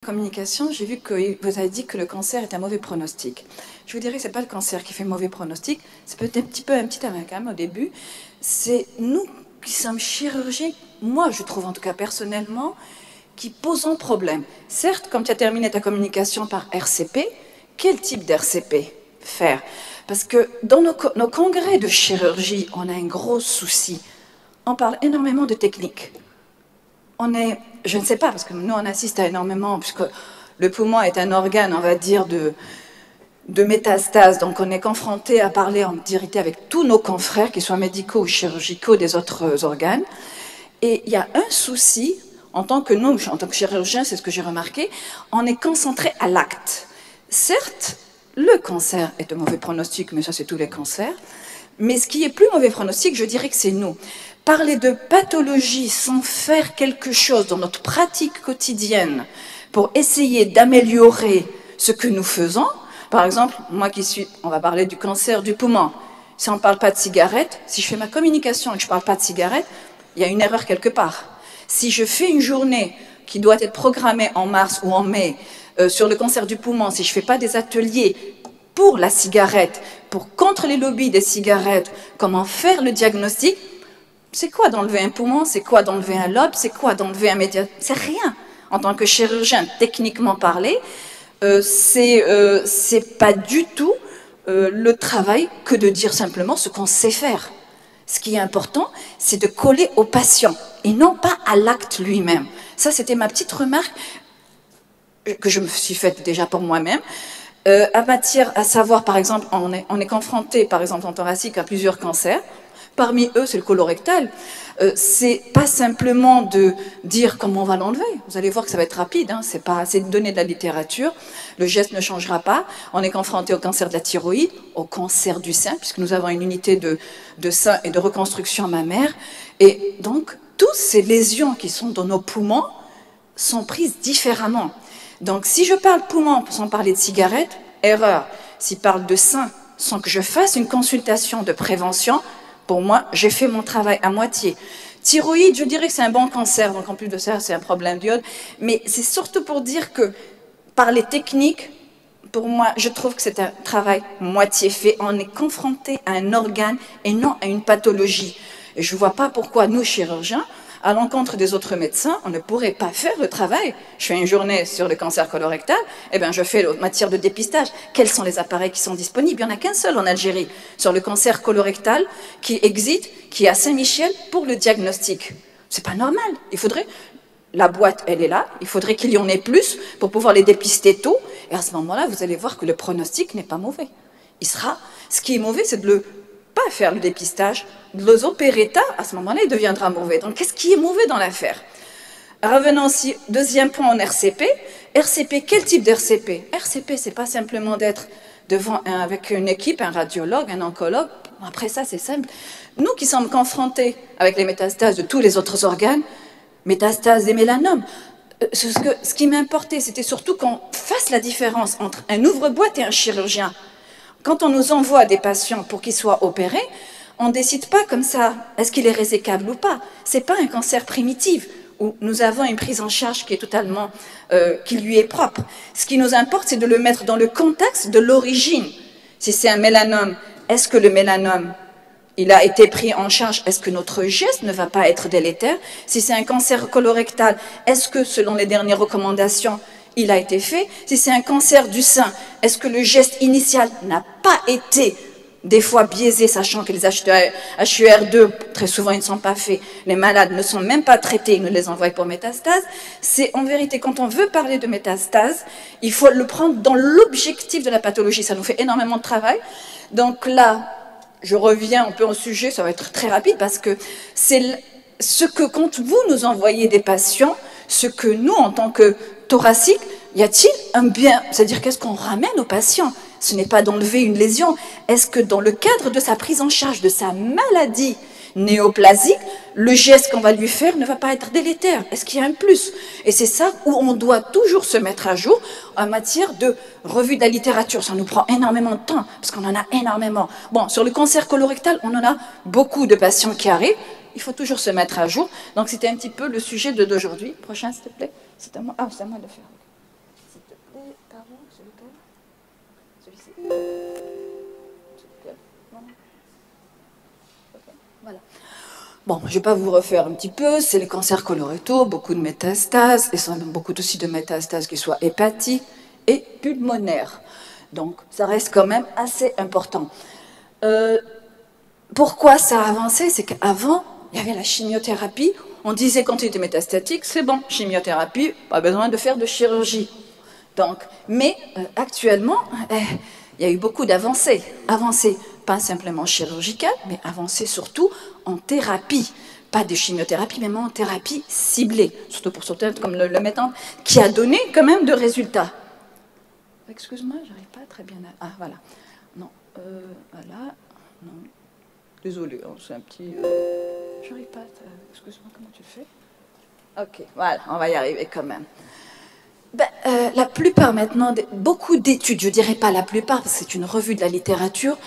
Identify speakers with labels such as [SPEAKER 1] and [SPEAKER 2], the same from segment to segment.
[SPEAKER 1] Communication, j'ai vu que vous avez dit que le cancer est un mauvais pronostic. Je vous dirais que ce n'est pas le cancer qui fait mauvais pronostic, c'est peut-être un petit amalgame au début. C'est nous qui sommes chirurgiens, moi je trouve en tout cas personnellement, qui posons problème. Certes, comme tu as terminé ta communication par RCP, quel type d'RCP faire? Parce que dans nos congrès de chirurgie, on a un gros souci. On parle énormément de technique. Je ne sais pas, parce que nous on assiste à énormément, puisque le poumon est un organe, on va dire, de métastase, donc on est confronté à parler en direct avec tous nos confrères, qu'ils soient médicaux ou chirurgicaux des autres organes, et il y a un souci, en tant que chirurgien, c'est ce que j'ai remarqué, on est concentré à l'acte. Certes, le cancer est un mauvais pronostic, mais ça c'est tous les cancers, mais ce qui est plus mauvais pronostic, je dirais que c'est nous. Parler de pathologie sans faire quelque chose dans notre pratique quotidienne pour essayer d'améliorer ce que nous faisons. Par exemple, moi on va parler du cancer du poumon. Si on ne parle pas de cigarette, si je fais ma communication et que je ne parle pas de cigarette, il y a une erreur quelque part. Si je fais une journée qui doit être programmée en mars ou en mai sur le cancer du poumon, si je ne fais pas des ateliers pour la cigarette, contre les lobbies des cigarettes, comment faire le diagnostic, c'est quoi d'enlever un poumon? C'est quoi d'enlever un lobe? C'est quoi d'enlever un média? C'est rien. En tant que chirurgien, techniquement parlé, c'est pas du tout le travail que de dire simplement ce qu'on sait faire. Ce qui est important, c'est de coller au patient et non pas à l'acte lui-même. Ça, c'était ma petite remarque que je me suis faite déjà pour moi-même. À matière à savoir, par exemple, on est confronté, par exemple, en thoracique, à plusieurs cancers. Parmi eux, c'est le colorectal. C'est pas simplement de dire comment on va l'enlever. Vous allez voir que ça va être rapide. Hein. C'est de donner de la littérature. Le geste ne changera pas. On est confronté au cancer de la thyroïde, au cancer du sein, puisque nous avons une unité de sein et de reconstruction mammaire. Et donc, toutes ces lésions qui sont dans nos poumons sont prises différemment. Donc, si je parle poumon sans parler de cigarette, erreur. S'il parle de sein sans que je fasse une consultation de prévention, pour moi, j'ai fait mon travail à moitié. Thyroïde, je dirais que c'est un bon cancer, donc en plus de ça, c'est un problème d'iode. Mais c'est surtout pour dire que, par les techniques, pour moi, je trouve que c'est un travail moitié fait. On est confronté à un organe et non à une pathologie. Et je ne vois pas pourquoi nous, chirurgiens, à l'encontre des autres médecins, on ne pourrait pas faire le travail. Je fais une journée sur le cancer colorectal, eh bien je fais en matière de dépistage. Quels sont les appareils qui sont disponibles? Il n'y en a qu'un seul en Algérie, sur le cancer colorectal, qui existe, qui est à Saint-Michel pour le diagnostic. C'est pas normal. Il faudrait, la boîte, elle est là, il faudrait qu'il y en ait plus pour pouvoir les dépister tôt. Et à ce moment-là, vous allez voir que le pronostic n'est pas mauvais. Ce qui est mauvais, c'est de ne pas faire le dépistage, de les opérer tard, à ce moment-là, il deviendra mauvais. Donc, qu'est-ce qui est mauvais dans l'affaire? Revenons aussi, deuxième point en RCP. RCP, quel type d'RCP? RCP, c'est pas simplement d'être avec une équipe, un radiologue, un oncologue. Après ça, c'est simple. Nous qui sommes confrontés avec les métastases de tous les autres organes, métastases des mélanomes, ce qui m'importait, c'était surtout qu'on fasse la différence entre un ouvre-boîte et un chirurgien. Quand on nous envoie des patients pour qu'ils soient opérés, on ne décide pas comme ça, est-ce qu'il est résécable ou pas. Ce n'est pas un cancer primitif où nous avons une prise en charge qui est totalement, qui lui est propre. Ce qui nous importe, c'est de le mettre dans le contexte de l'origine. Si c'est un mélanome, est-ce que le mélanome, il a été pris en charge? Est-ce que notre geste ne va pas être délétère? Si c'est un cancer colorectal, est-ce que selon les dernières recommandations, il a été fait? Si c'est un cancer du sein, est-ce que le geste initial n'a pas été des fois biaisé, sachant que les HUR2, très souvent, ils ne sont pas faits. Les malades ne sont même pas traités, ils nous les envoient pour métastase. C'est en vérité, quand on veut parler de métastase, il faut le prendre dans l'objectif de la pathologie. Ça nous fait énormément de travail. Donc là, je reviens un peu au sujet, ça va être très rapide, parce que c'est ce que, quand vous nous envoyez des patients, ce que nous, en tant que thoraciques, y a-t-il un bien? C'est-à-dire, qu'est-ce qu'on ramène aux patients? Ce n'est pas d'enlever une lésion. Est-ce que dans le cadre de sa prise en charge de sa maladie néoplasique, le geste qu'on va lui faire ne va pas être délétère? Est-ce qu'il y a un plus? Et c'est ça où on doit toujours se mettre à jour en matière de revue de la littérature. Ça nous prend énormément de temps, parce qu'on en a énormément. Bon, sur le cancer colorectal, on en a beaucoup de patients qui arrivent. Il faut toujours se mettre à jour. Donc c'était un petit peu le sujet d'aujourd'hui. Prochain, s'il te plaît. C'est à moi. Ah, c'est à moi de le faire. s'il te plaît, pardon, c'est lequel? Celui-ci. Non. Okay. Voilà. Bon, je ne vais pas vous refaire un petit peu, c'est les cancers colorectaux, beaucoup de métastases, et beaucoup aussi de métastases qui soient hépatiques et pulmonaires. Donc, ça reste quand même assez important. Pourquoi ça a avancé? C'est qu'avant, il y avait la chimiothérapie. On disait quand il était métastatique, c'est bon, chimiothérapie, pas besoin de faire de chirurgie. Donc, mais actuellement, il y a eu beaucoup d'avancées. Avancées, pas simplement chirurgicales, mais avancées surtout en thérapie. Pas de chimiothérapie, mais en thérapie ciblée. Surtout pour certains comme le méthane, qui a donné quand même de résultats. Excuse-moi, j'arrive pas très bien à... Ah, voilà. Non, voilà. Non. Désolée, hein, c'est un petit... J'arrive pas... Excuse-moi, comment tu le fais? Ok, voilà, on va y arriver quand même. Ben, la plupart maintenant, beaucoup d'études, je dirais pas la plupart, parce que c'est une revue de la littérature,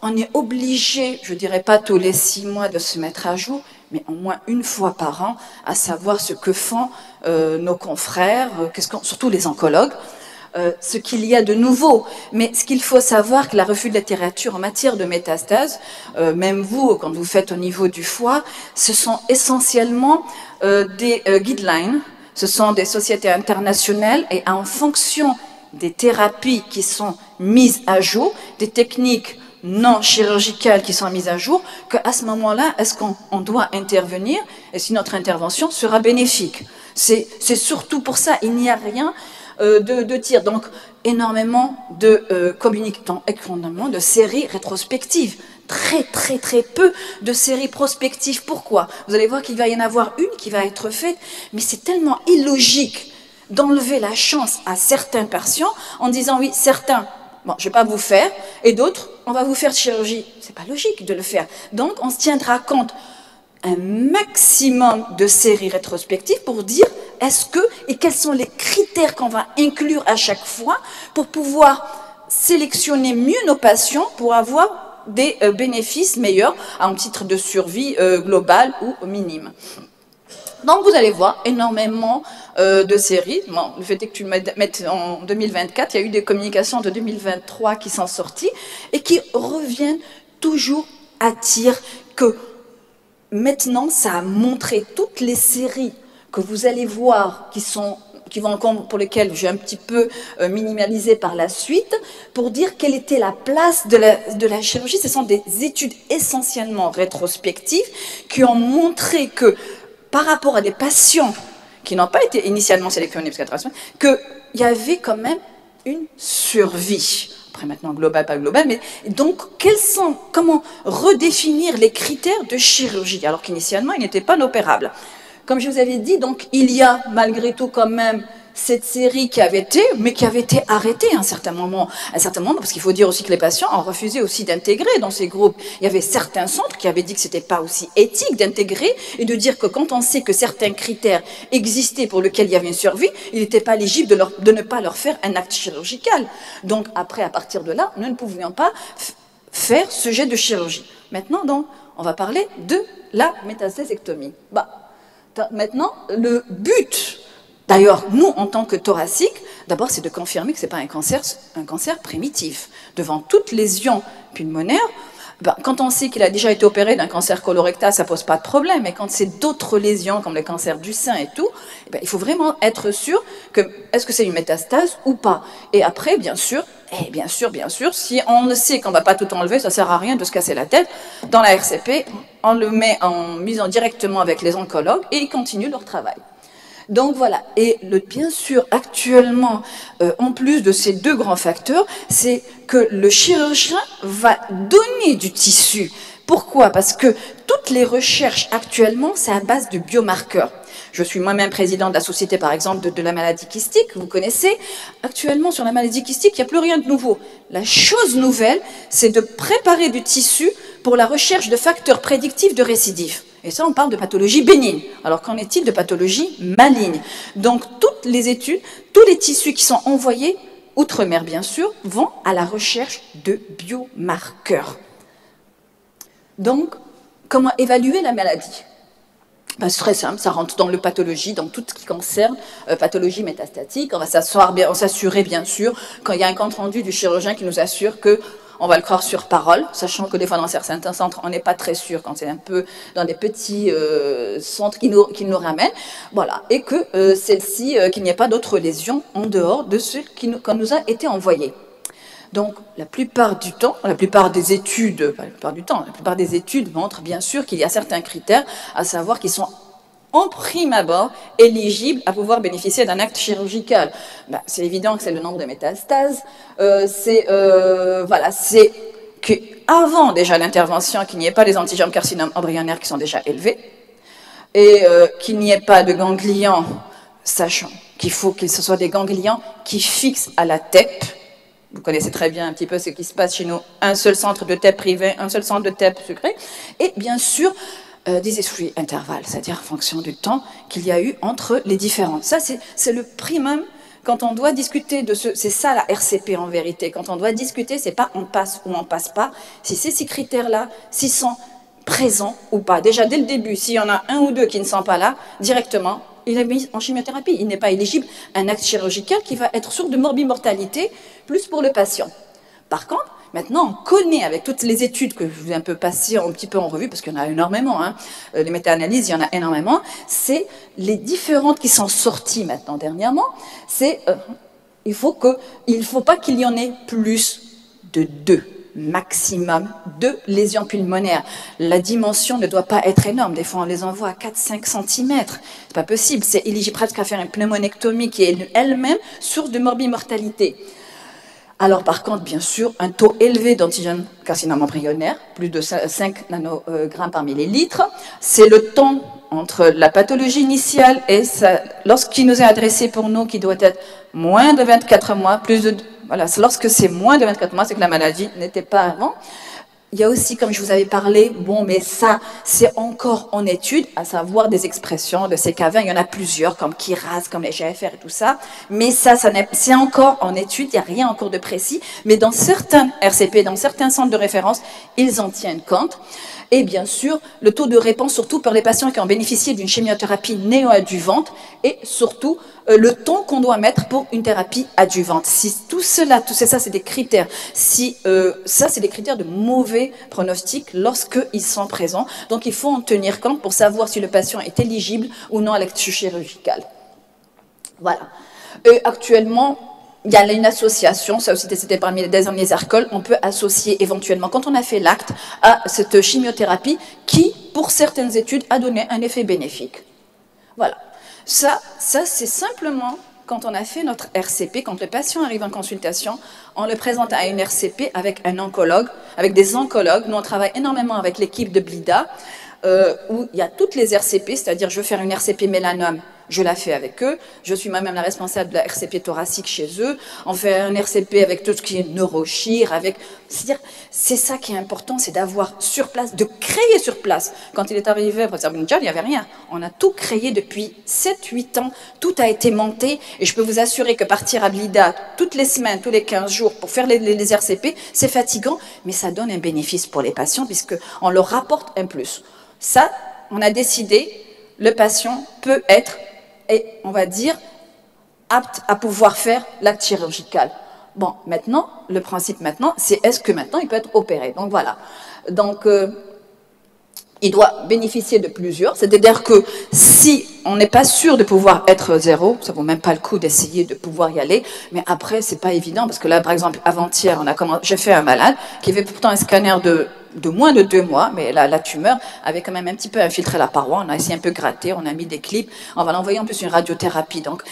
[SPEAKER 1] on est obligé, je dirais pas tous les 6 mois de se mettre à jour, mais au moins une fois par an, à savoir ce que font nos confrères, surtout les oncologues, ce qu'il y a de nouveau. Mais ce qu'il faut savoir, que la revue de la littérature en matière de métastase, même vous, quand vous faites au niveau du foie, ce sont essentiellement des guidelines. Ce sont des sociétés internationales et en fonction des thérapies qui sont mises à jour, des techniques non chirurgicales qui sont mises à jour, qu'à ce moment-là, est-ce qu'on doit intervenir et si notre intervention sera bénéfique. C'est surtout pour ça, il n'y a rien de tir. Donc, énormément de communicants, énormément de séries rétrospectives. Très peu de séries prospectives. Pourquoi? Vous allez voir qu'il va y en avoir une qui va être faite, mais c'est tellement illogique d'enlever la chance à certains patients en disant oui, certains, bon, je ne vais pas vous faire, et d'autres, on va vous faire chirurgie. C'est pas logique de le faire. Donc, on se tiendra compte un maximum de séries rétrospectives pour dire est-ce que et quels sont les critères qu'on va inclure à chaque fois pour pouvoir sélectionner mieux nos patients pour avoir des bénéfices meilleurs à un titre de survie global ou minime. Donc vous allez voir énormément de séries. Bon, le fait est que tu le mettes en 2024, il y a eu des communications de 2023 qui sont sorties et qui reviennent toujours à dire que maintenant ça a montré toutes les séries que vous allez voir qui vont encore pour lesquelles j'ai un petit peu minimalisé par la suite, pour dire quelle était la place de la chirurgie. Ce sont des études essentiellement rétrospectives qui ont montré que par rapport à des patients qui n'ont pas été initialement sélectionnés qu'il y avait quand même une survie. Après maintenant global, pas global, mais donc comment redéfinir les critères de chirurgie alors qu'initialement ils n'étaient pas opérables. Comme je vous avais dit, donc il y a malgré tout quand même cette série qui avait été arrêtée à un certain moment, parce qu'il faut dire aussi que les patients ont refusé aussi d'intégrer dans ces groupes. Il y avait certains centres qui avaient dit que c'était pas aussi éthique d'intégrer et de dire que quand on sait que certains critères existaient pour lesquels il y avait une survie, il n'était pas légible de ne pas leur faire un acte chirurgical. Donc après, à partir de là, nous ne pouvions pas faire ce jet de chirurgie. Maintenant, donc, on va parler de la métastasectomie. Maintenant, le but, d'ailleurs, nous, en tant que thoracique, d'abord, c'est de confirmer que ce n'est pas un cancer primitif. Devant toute lésion pulmonaire, quand on sait qu'il a déjà été opéré d'un cancer colorectal, ça ne pose pas de problème. Mais quand c'est d'autres lésions, comme le cancer du sein et tout, il faut vraiment être sûr que est-ce que c'est une métastase ou pas. Et après, bien sûr, si on ne sait qu'on ne va pas tout enlever, ça ne sert à rien de se casser la tête. Dans la RCP, on le met en misant directement avec les oncologues et ils continuent leur travail. Donc voilà, et bien sûr, actuellement, en plus de ces deux grands facteurs, c'est que le chirurgien va donner du tissu. Pourquoi? Parce que toutes les recherches actuellement, c'est à base de biomarqueurs. Je suis moi-même présidente de la société, par exemple, de la maladie kystique, vous connaissez. Actuellement, sur la maladie kystique, il n'y a plus rien de nouveau. La chose nouvelle, c'est de préparer du tissu pour la recherche de facteurs prédictifs de récidive. Et ça, on parle de pathologie bénigne. Alors, qu'en est-il de pathologie maligne? Donc, toutes les études, tous les tissus qui sont envoyés, outre-mer bien sûr, vont à la recherche de biomarqueurs. Donc, comment évaluer la maladie? Ben, c'est très simple, ça rentre dans le pathologie, dans tout ce qui concerne pathologie métastatique. On va s'assurer bien sûr quand il y a un compte rendu du chirurgien qui nous assure que on va le croire sur parole, sachant que des fois dans certains centres, on n'est pas très sûr quand c'est un peu dans des petits centres qui nous ramènent. Voilà, et que celle-ci, qu'il n'y ait pas d'autres lésions en dehors de ce qu'on nous a été envoyé. Donc, la plupart du temps, la plupart des études montrent bien sûr qu'il y a certains critères, à savoir qu'ils sont en prime abord éligibles à pouvoir bénéficier d'un acte chirurgical. Ben, c'est évident que c'est le nombre de métastases, c'est qu'avant déjà l'intervention, qu'il n'y ait pas des antigènes carcinomes embryonnaires qui sont déjà élevés, et qu'il n'y ait pas de ganglions, sachant qu'il faut que ce soit des ganglions qui fixent à la TEP. Vous connaissez très bien un petit peu ce qui se passe chez nous. Un seul centre de TEP privé, un seul centre de TEP secret. Et bien sûr, des esprits intervalles, c'est-à-dire en fonction du temps qu'il y a eu entre les différents. Ça, c'est le primum quand on doit discuter de ce... C'est ça la RCP en vérité. Quand on doit discuter, c'est pas on passe ou on passe pas. Si ces 6 critères-là, s'ils sont présents ou pas. Déjà, dès le début, s'il y en a un ou deux qui ne sont pas là, directement, il est mis en chimiothérapie. Il n'est pas éligible à un acte chirurgical qui va être source de morbimortalité, plus pour le patient. Par contre, maintenant, on connaît avec toutes les études que je vous ai un peu passées un petit peu en revue, parce qu'il y en a énormément, hein, les méta-analyses, il y en a énormément, c'est les différentes qui sont sorties maintenant dernièrement, c'est il faut pas qu'il y en ait plus de 2. Maximum 2 lésions pulmonaires. La dimension ne doit pas être énorme. Des fois, on les envoie à 4-5 cm. C'est pas possible. C'est éligible presque à faire une pneumonectomie qui est elle-même source de morbimortalité. Alors, par contre, bien sûr, un taux élevé d'antigènes carcinome embryonnaire, plus de 5 nanogrammes par millilitre, c'est le temps entre la pathologie initiale et lorsqu'il nous est adressé pour nous, qui doit être moins de 24 mois, plus de... Voilà, lorsque c'est moins de 24 mois, c'est que la maladie n'était pas avant. Il y a aussi, comme je vous avais parlé, bon, mais ça, c'est encore en étude, à savoir des expressions de CK20. Il y en a plusieurs, comme KIRAS, comme les GFR et tout ça. Mais ça c'est encore en étude, il n'y a rien encore de précis. Mais dans certains RCP, dans certains centres de référence, ils en tiennent compte. Et bien sûr, le taux de réponse, surtout pour les patients qui ont bénéficié d'une chimiothérapie néoadjuvante, et surtout le temps qu'on doit mettre pour une thérapie adjuvante. Si tout ça, c'est des critères. Si ça, c'est des critères de mauvais pronostic lorsqu'ils sont présents. Donc, il faut en tenir compte pour savoir si le patient est éligible ou non à l'acte chirurgical. Voilà. Et actuellement, il y a une association, ça aussi c'était parmi les derniers articles, on peut associer éventuellement, quand on a fait l'acte, à cette chimiothérapie qui, pour certaines études, a donné un effet bénéfique. Voilà. Ça c'est simplement quand on a fait notre RCP, quand le patient arrive en consultation, on le présente à une RCP avec un oncologue, avec des oncologues. Nous, on travaille énormément avec l'équipe de Blida, où il y a toutes les RCP, c'est-à-dire je veux faire une RCP mélanome, je la fais avec eux. Je suis moi-même la responsable de la RCP thoracique chez eux. On fait un RCP avec tout ce qui est neurochir, c'est-à-dire, c'est ça qui est important, c'est d'avoir sur place, de créer sur place. Quand il est arrivé à professeur Binjal, il n'y avait rien. On a tout créé depuis 7-8 ans. Tout a été monté. Et je peux vous assurer que partir à Blida toutes les semaines, tous les 15 jours pour faire les RCP, c'est fatigant, mais ça donne un bénéfice pour les patients puisqu'on leur rapporte un plus. Ça, on a décidé, le patient peut être, et on va dire, apte à pouvoir faire l'acte chirurgical. Bon, maintenant, le principe maintenant, c'est est-ce que maintenant il peut être opéré? Donc voilà. Donc, il doit bénéficier de plusieurs. C'est-à-dire que si on n'est pas sûr de pouvoir être zéro, ça vaut même pas le coup d'essayer de pouvoir y aller. Mais après, c'est pas évident parce que là, par exemple, avant-hier, j'ai fait un malade qui avait pourtant un scanner de moins de 2 mois, mais la tumeur avait quand même un petit peu infiltré la paroi. On a essayé un peu gratter, on a mis des clips. On va l'envoyer en plus une radiothérapie. Donc,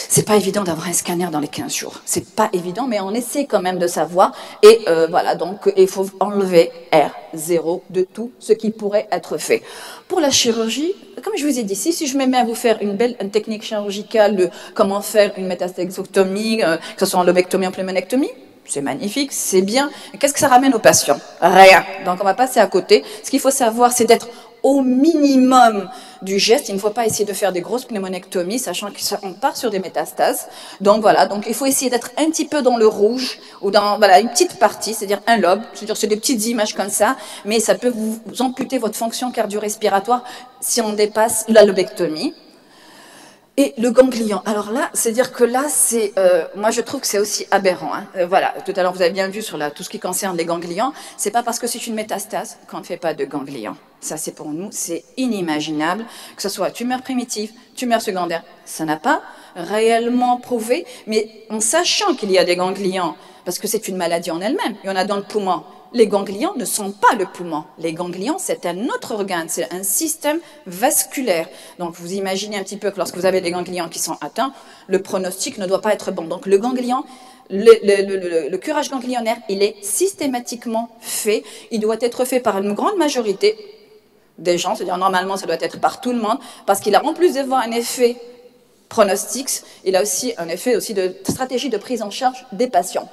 [SPEAKER 1] c'est pas évident d'avoir un scanner dans les 15 jours. C'est pas évident, mais on essaie quand même de savoir. Et voilà, donc il faut enlever R0 de tout ce qui pourrait être fait. Pour la chirurgie, comme je vous ai dit, si je me mets à vous faire une technique chirurgicale de comment faire une métastasectomie, que ce soit en lobectomie ou en pneumonectomie, c'est magnifique, c'est bien. Qu'est-ce que ça ramène aux patients? Rien. Donc on va passer à côté. Ce qu'il faut savoir, c'est d'être au minimum du geste. Il ne faut pas essayer de faire des grosses pneumonectomies, sachant qu'on part sur des métastases. Donc voilà, donc il faut essayer d'être un petit peu dans le rouge, ou dans voilà, une petite partie, c'est-à-dire un lobe, c'est-à-dire c'est des petites images comme ça, mais ça peut vous amputer votre fonction cardio-respiratoire si on dépasse la lobectomie. Et le ganglion, alors là, c'est-à-dire que là, moi je trouve que c'est aussi aberrant. Hein. Voilà, tout à l'heure vous avez bien vu sur tout ce qui concerne les ganglions, c'est pas parce que c'est une métastase qu'on ne fait pas de ganglion. Ça c'est pour nous, c'est inimaginable, que ce soit tumeur primitive, tumeur secondaire, ça n'a pas réellement prouvé, mais en sachant qu'il y a des ganglions, parce que c'est une maladie en elle-même, il y en a dans le poumon. Les ganglions ne sont pas le poumon. Les ganglions, c'est un autre organe, c'est un système vasculaire. Donc, vous imaginez un petit peu que lorsque vous avez des ganglions qui sont atteints, le pronostic ne doit pas être bon. Donc, le ganglion, le curage ganglionnaire, il est systématiquement fait. Il doit être fait par une grande majorité des gens, c'est-à-dire normalement, ça doit être par tout le monde, parce qu'il a en plus d'avoir un effet pronostic, il a aussi un effet aussi de stratégie de prise en charge des patients.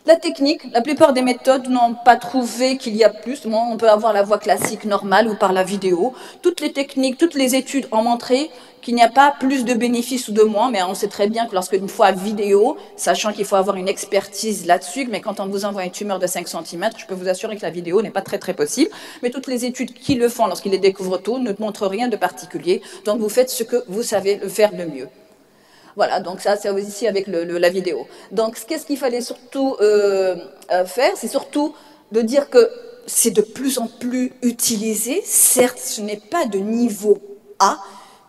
[SPEAKER 1] La technique, la plupart des méthodes n'ont pas trouvé qu'il y a plus. Bon, on peut avoir la voie classique normale ou par la vidéo. Toutes les techniques, toutes les études ont montré qu'il n'y a pas plus de bénéfices ou de moins, mais on sait très bien que lorsqu'une fois vidéo, sachant qu'il faut avoir une expertise là-dessus, mais quand on vous envoie une tumeur de 5 cm, je peux vous assurer que la vidéo n'est pas très possible. Mais toutes les études qui le font lorsqu'ils les découvrent tôt ne montrent rien de particulier. Donc vous faites ce que vous savez faire le mieux. Voilà, donc ça, c'est aussi avec la vidéo. Donc, qu'est-ce qu'il fallait surtout faire? C'est surtout de dire que c'est de plus en plus utilisé. Certes, ce n'est pas de niveau A,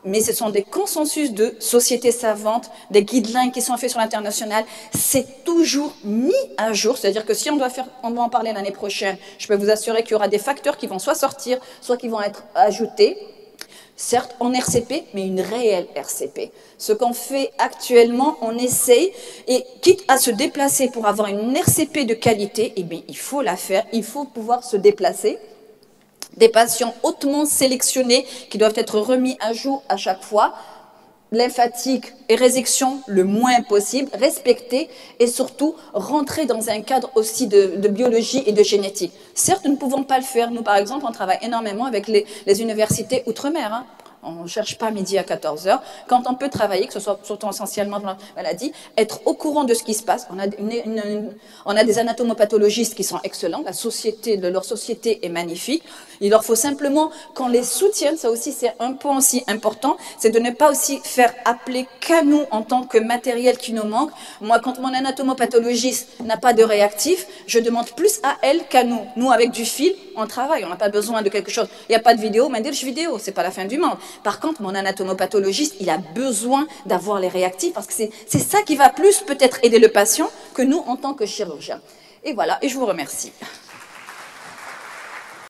[SPEAKER 1] mais ce sont des consensus de sociétés savantes, des guidelines qui sont faits sur l'international. C'est toujours mis à jour, c'est-à-dire que si on va en parler l'année prochaine, je peux vous assurer qu'il y aura des facteurs qui vont soit sortir, soit qui vont être ajoutés. Certes en RCP, mais une réelle RCP. Ce qu'on fait actuellement, on essaye, et quitte à se déplacer pour avoir une RCP de qualité, eh bien, il faut la faire, il faut pouvoir se déplacer. Des patients hautement sélectionnés qui doivent être remis à jour à chaque fois. Lymphatique et résection le moins possible, respecter et surtout rentrer dans un cadre aussi de biologie et de génétique. Certes, nous ne pouvons pas le faire. Nous, par exemple, on travaille énormément avec les universités outre-mer. Hein. On ne cherche pas midi à 14h. Quand on peut travailler, que ce soit surtout essentiellement dans la maladie, être au courant de ce qui se passe. On a des anatomopathologistes qui sont excellents. Leur société est magnifique. Il leur faut simplement qu'on les soutienne. Ça aussi, c'est un point aussi important. C'est de ne pas aussi faire appeler qu'à nous en tant que matériel qui nous manque. Moi, quand mon anatomopathologiste n'a pas de réactif, je demande plus à elle qu'à nous. Nous, avec du fil, on travaille. On n'a pas besoin de quelque chose. Il n'y a pas de vidéo, mais dire vidéo, c'est pas la fin du monde. Par contre, mon anatomopathologiste, il a besoin d'avoir les réactifs parce que c'est ça qui va plus peut-être aider le patient que nous en tant que chirurgiens. Et voilà, et je vous remercie.